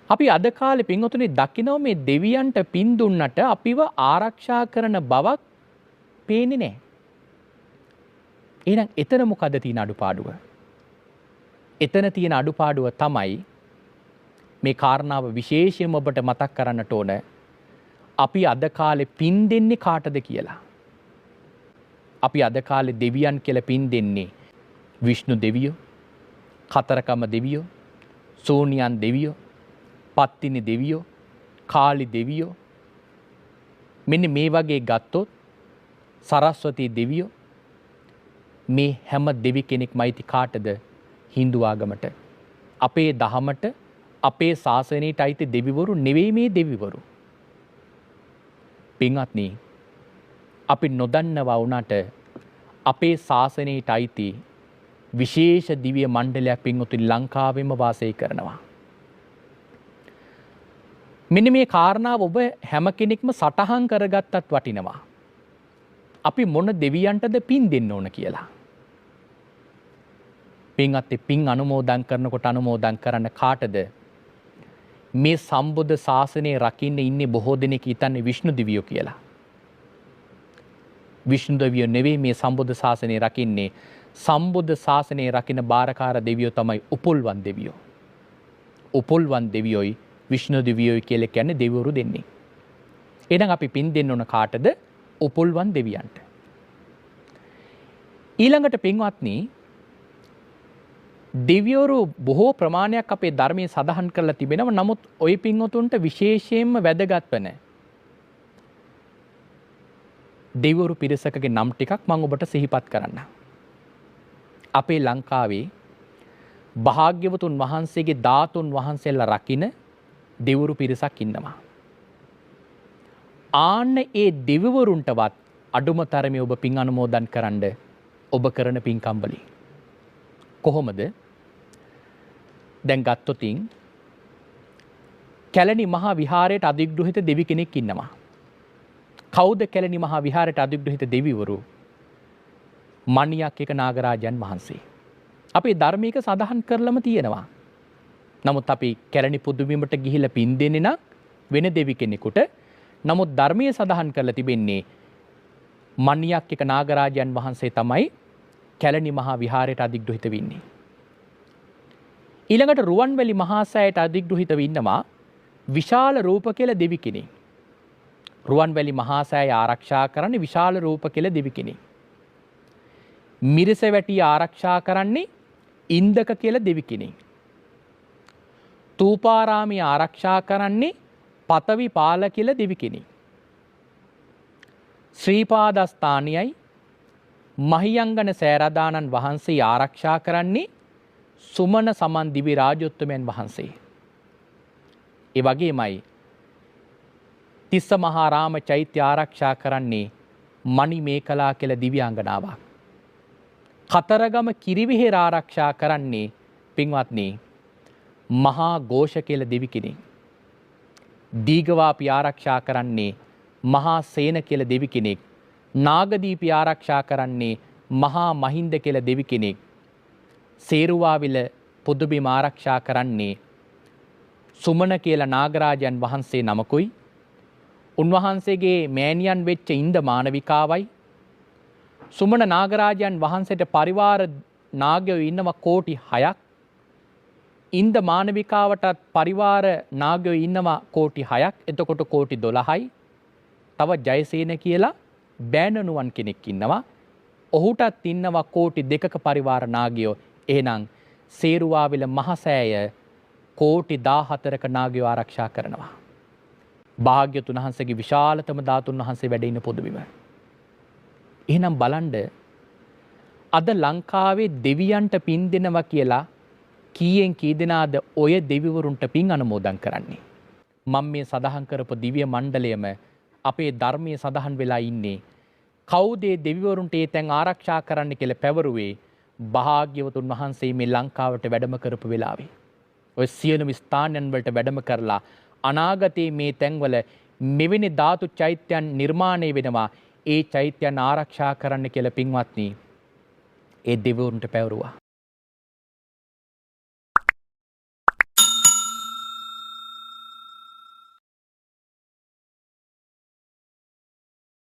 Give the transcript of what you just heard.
අපි අද කාලේ පින්වතුනි දකිනවා මේ දෙවියන්ට පින් දුන්නට අපිව ආරක්ෂා කරන බවක් පේන්නේ නැහැ. එහෙනම් එතන මොකද තියෙන අඩුපාඩුව? එතන තියෙන අඩුපාඩුව තමයි මේ කාරණාව විශේෂයෙන්ම ඔබට මතක් කරන්නට ඕන. අපි අද කාලේ පින් දෙන්නේ කාටද කියලා. අපි අද කාලේ දෙවියන් කියලා පින් දෙන්නේ විෂ්ණු දෙවියෝ, කතරකම දෙවියෝ, සෝනියන් දෙවියෝ, පත්තිනි දෙවියෝ, කාලි දෙවියෝ. මෙන්න මේ වගේ ගත්තොත් සරස්වතී දෙවියෝ මේ හැම දෙවි කෙනෙක්මයිති කාටද? හින්දු ආගමට. අපේ දහමට, අපේ ශාසනයට අයිති දෙවිවරු නෙවෙයි මේ දෙවිවරු. පින්වත්නි, අපි නොදන්නවා වුණාට අපේ ශාසනයට අයිති විශේෂ දිව්‍ය මණ්ඩලයක් පින්වතුනි ලංකාවෙම වාසය කරනවා. මෙන්න මේ කාරණාව ඔබ හැම කෙනෙක්ම සටහන් කරගත්තත් වටිනවා. අපි මොන දෙවියන්ටද පින් දෙන්න ඕන කියලා. පින්වත් පින් අනුමෝදන් කරනකොට අනුමෝදන් කරන්න කාටද? මේ සම්බුද්ධ ශාසනය රකින්න ඉන්නේ බොහෝ දෙනෙක් හිතන්නේ විෂ්ණු දෙවියෝ කියලා. විෂ්ණු දෙවියෝ නෙවෙයි මේ සම්බුද්ධ ශාසනය රකින්නේ. සම්බුද්ධ ශාසනය රකින්න බාරකාර දෙවියෝ තමයි උපුල්වන් දෙවියෝ. උපුල්වන් දෙවියෝයි විෂ්ණු දෙවියෝයි කියලා කියන්නේ දෙවිවරු දෙන්නේ. එහෙනම් අපි පින් දෙන්න ඕන කාටද? උපුල්වන් දෙවියන්ට. ඊළඟට පින්වත්නි, දෙවිවරු බොහෝ ප්‍රමාණයක් අපේ ධර්මයේ සඳහන් කරලා තිබෙනවා. නමුත් ওই පින්වතුන්ට විශේෂයෙන්ම වැදගත් වෙන දෙවිවරු පිරිසකගේ නම් ටිකක් මම ඔබට සිහිපත් කරන්න. අපේ ලංකාවේ භාග්‍යවතුන් වහන්සේගේ ධාතුන් වහන්සේලා රකින්න දෙවිවරු පිරිසක් ඉන්නවා. ආන්න ඒ දෙවිවරුන්ටවත් අඩුම තරමේ ඔබ පින් අනුමෝදන් කරන්න ඔබ කරන පින්කම් වලින්. කොහොමද? දැන් ගත්තොතින් කැලණි මහා විහාරයට අධිග්‍රහිත දෙවි කෙනෙක් ඉන්නවා. කවුද කැලණි මහා විහාරයට අධිග්‍රහිත දෙවිවරු? මණියක් එක නාගරාජයන් වහන්සේ. අපේ ධර්මයක සඳහන් කරලම තියෙනවා. නමුත් අපි කැලණි පුදුබිමට ගිහිල්ලා පින් දෙන්නේ නම් වෙන දෙවි කෙනෙකුට. නමුත් ධර්මයේ සඳහන් කරලා තිබෙන්නේ මණියක් එක නාගරාජයන් වහන්සේ තමයි කැලණි මහා විහාරයට අධිග්‍රහිත වෙන්නේ. ඊළඟට රුවන්වැලි මහා සෑයට අධිග්‍රහිත වෙන්නවා විශාල රූප කියලා දෙවි කෙනෙක්. රුවන්වැලි මහා සෑය ආරක්ෂා කරන්නේ විශාල රූප කියලා දෙවි කෙනෙක්. මිරිසවැටිය ආරක්ෂා කරන්නේ ඉන්දක කියලා දෙවි කෙනෙක්. තූපාරාමයේ ආරක්ෂා කරන්නේ පතවි පාල කියලා දෙවි කෙනෙක්. ශ්‍රීපාදස්ථානයයි මහියංගන සෑරදානන් වහන්සේ ආරක්ෂා කරන්නේ සුමන සමන් දිවි රාජෝත්තමයන් වහන්සේ. ඒ වගේමයි තිස්ස මහා රාම චෛත්‍ය ආරක්ෂා කරන්නේ මණි මේකලා කියලා දිව්‍යාංගනාවක්. කතරගම කිරිවිහෙර ආරක්ෂා කරන්නේ පින්වත්නි මහා ഘോഷ කියලා දෙවි කෙනෙක්. දීඝවාපි ආරක්ෂා කරන්නේ මහා සේන කියලා දෙවි කෙනෙක්. නාගදීපි ආරක්ෂා කරන්නේ මහා මහින්ද කියලා දෙවි කෙනෙක්. සේරුවාවිල පුදුබිම ආරක්ෂා කරන්නේ සුමන කියලා නාගරාජයන් වහන්සේ නමකුයි. උන්වහන්සේගේ මෑණියන් වෙච්ච ඉන්ද මානවිකාවයි. සුමන නාගරාජයන් වහන්සේට පරිවාර නාගයෝ ඉන්නවා කෝටි 6ක්. ඉන්ද මානවිකාවටත් පරිවාර නාගයෝ ඉන්නවා කෝටි 6ක්. එතකොට කෝටි 12යි. තව ජයසේන කියලා බෑනනුවන් කෙනෙක් ඉන්නවා. ඔහුටත් ඉන්නවා කෝටි 2ක පරිවාර නාගයෝ. එහෙනම් සේරුවාවිල මහසෑය කෝටි 14ක නාගයෝ ආරක්ෂා කරනවා. භාග්‍යතුන් වහන්සේගේ විශාලතම ධාතුන් වහන්සේ වැඩ ඉන්න පොදුබිම. එහෙනම් බලන්න අද ලංකාවේ දෙවියන්ට පින් දෙනවා කියලා කීයෙන් කී දෙනාද ඔය දෙවිවරුන්ට පින් අනුමෝදන් කරන්නේ? මම මේ සඳහන් කරපු දිව්‍ය මණ්ඩලයම අපේ ධර්මයේ සඳහන් වෙලා ඉන්නේ. කවුද දෙවිවරුන්ට ඒ තැන් ආරක්ෂා කරන්න කියලා පැවරුවේ? භාග්‍යවතුන් වහන්සේ මේ ලංකාවට වැඩම කරපු වෙලාවේ. ඔය සියලුම ස්ථානයන් වලට වැඩම කරලා අනාගතයේ මේ තැන්වල මෙවැනි ධාතු චෛත්‍යයන් නිර්මාණය වෙනවා. ඒ චෛත්‍යයන් ආරක්ෂා කරන්න කියලා පින්වත්නි ඒ දෙවිවරුන්ට පැවරුවා.